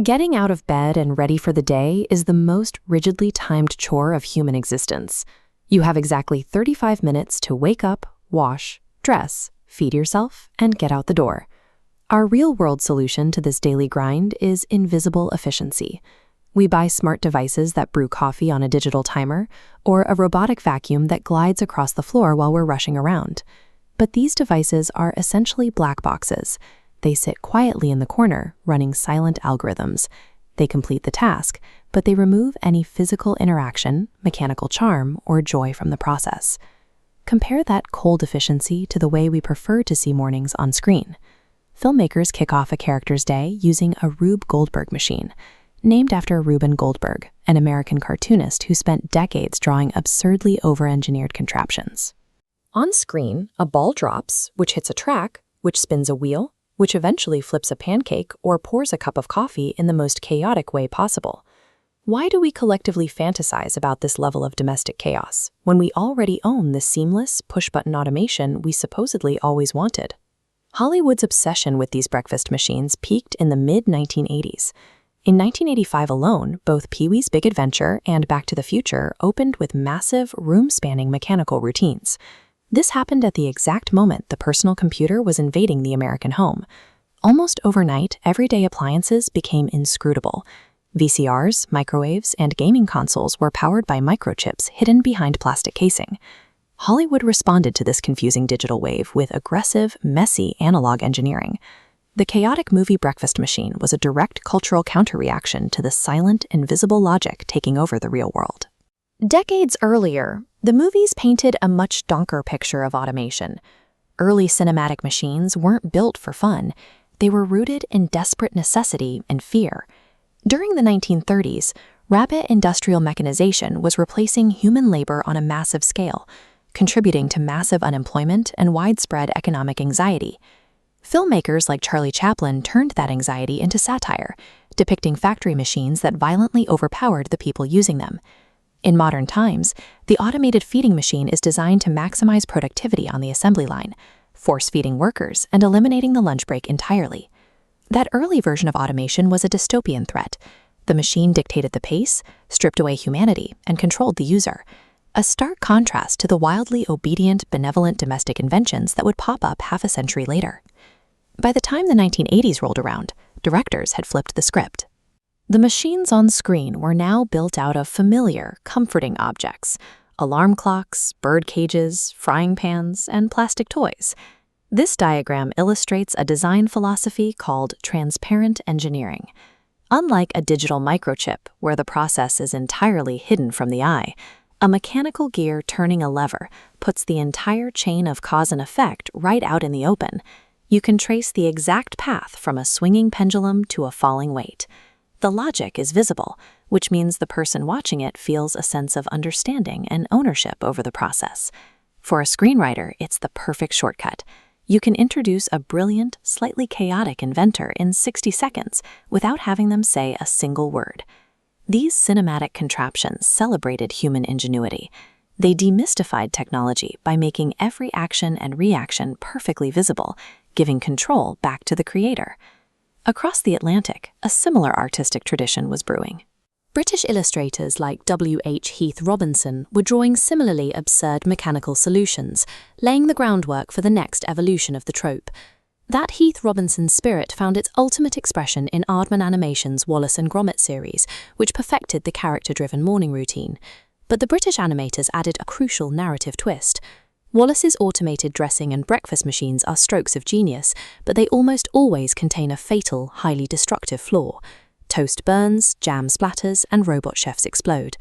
Getting out of bed and ready for the day is the most rigidly timed chore of human existence. You have exactly 35 minutes to wake up, wash, dress, feed yourself, and get out the door. Our real-world solution to this daily grind is invisible efficiency. We buy smart devices that brew coffee on a digital timer, or a robotic vacuum that glides across the floor while we're rushing around. But these devices are essentially black boxes. They sit quietly in the corner, running silent algorithms. They complete the task, but they remove any physical interaction, mechanical charm, or joy from the process. Compare that cold efficiency to the way we prefer to see mornings on screen. Filmmakers kick off a character's day using a Rube Goldberg machine, named after Rube Goldberg, an American cartoonist who spent decades drawing absurdly over-engineered contraptions. On screen, a ball drops, which hits a track, which spins a wheel, which eventually flips a pancake or pours a cup of coffee in the most chaotic way possible. Why do we collectively fantasize about this level of domestic chaos when we already own the seamless, push-button automation we supposedly always wanted? Hollywood's obsession with these breakfast machines peaked in the mid-1980s. In 1985 alone, both Pee-wee's Big Adventure and Back to the Future opened with massive, room-spanning mechanical routines. This happened at the exact moment the personal computer was invading the American home. Almost overnight, everyday appliances became inscrutable. VCRs, microwaves, and gaming consoles were powered by microchips hidden behind plastic casing. Hollywood responded to this confusing digital wave with aggressive, messy analog engineering. The chaotic movie breakfast machine was a direct cultural counterreaction to the silent, invisible logic taking over the real world. Decades earlier, the movies painted a much darker picture of automation. Early cinematic machines weren't built for fun. They were rooted in desperate necessity and fear. During the 1930s, rapid industrial mechanization was replacing human labor on a massive scale, contributing to massive unemployment and widespread economic anxiety. Filmmakers like Charlie Chaplin turned that anxiety into satire, depicting factory machines that violently overpowered the people using them. In modern times, the automated feeding machine is designed to maximize productivity on the assembly line, force-feeding workers and eliminating the lunch break entirely. That early version of automation was a dystopian threat. The machine dictated the pace, stripped away humanity, and controlled the user. A stark contrast to the wildly obedient, benevolent domestic inventions that would pop up half a century later. By the time the 1980s rolled around, directors had flipped the script. The machines on screen were now built out of familiar, comforting objects: alarm clocks, bird cages, frying pans, and plastic toys. This diagram illustrates a design philosophy called transparent engineering. Unlike a digital microchip, where the process is entirely hidden from the eye, a mechanical gear turning a lever puts the entire chain of cause and effect right out in the open. You can trace the exact path from a swinging pendulum to a falling weight. The logic is visible, which means the person watching it feels a sense of understanding and ownership over the process. For a screenwriter, it's the perfect shortcut. You can introduce a brilliant, slightly chaotic inventor in 60 seconds without having them say a single word. These cinematic contraptions celebrated human ingenuity. They demystified technology by making every action and reaction perfectly visible, giving control back to the creator. Across the Atlantic, a similar artistic tradition was brewing. British illustrators like W.H. Heath Robinson were drawing similarly absurd mechanical solutions, laying the groundwork for the next evolution of the trope. That Heath Robinson spirit found its ultimate expression in Aardman Animation's Wallace Gromit series, which perfected the character-driven morning routine. But the British animators added a crucial narrative twist. Wallace's automated dressing and breakfast machines are strokes of genius, but they almost always contain a fatal, highly destructive flaw. Toast burns, jam splatters, and robot chefs explode.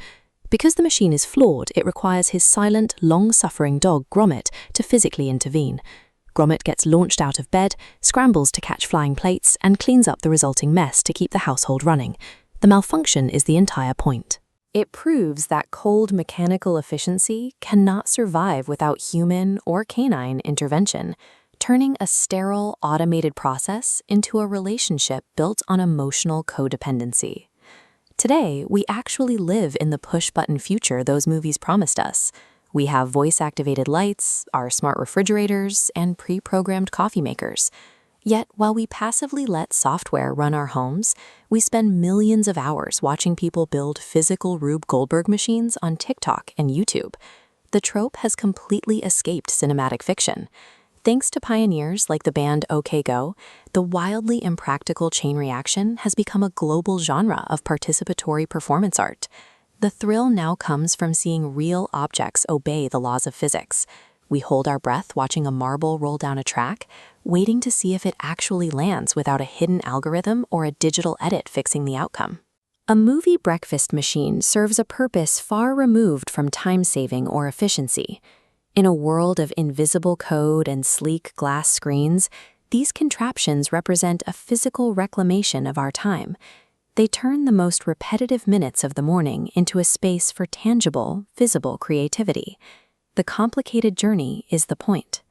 Because the machine is flawed, it requires his silent, long-suffering dog Gromit to physically intervene. Gromit gets launched out of bed, scrambles to catch flying plates, and cleans up the resulting mess to keep the household running. The malfunction is the entire point. It proves that cold mechanical efficiency cannot survive without human or canine intervention, turning a sterile, automated process into a relationship built on emotional codependency. Today, we actually live in the push-button future those movies promised us. We have voice-activated lights, our smart refrigerators, and pre-programmed coffee makers. Yet, while we passively let software run our homes, we spend millions of hours watching people build physical Rube Goldberg machines on TikTok and YouTube. The trope has completely escaped cinematic fiction. Thanks to pioneers like the band OK Go, the wildly impractical chain reaction has become a global genre of participatory performance art. The thrill now comes from seeing real objects obey the laws of physics. We hold our breath watching a marble roll down a track, waiting to see if it actually lands without a hidden algorithm or a digital edit fixing the outcome. A movie breakfast machine serves a purpose far removed from time-saving or efficiency. In a world of invisible code and sleek glass screens, these contraptions represent a physical reclamation of our time. They turn the most repetitive minutes of the morning into a space for tangible, visible creativity. The complicated journey is the point.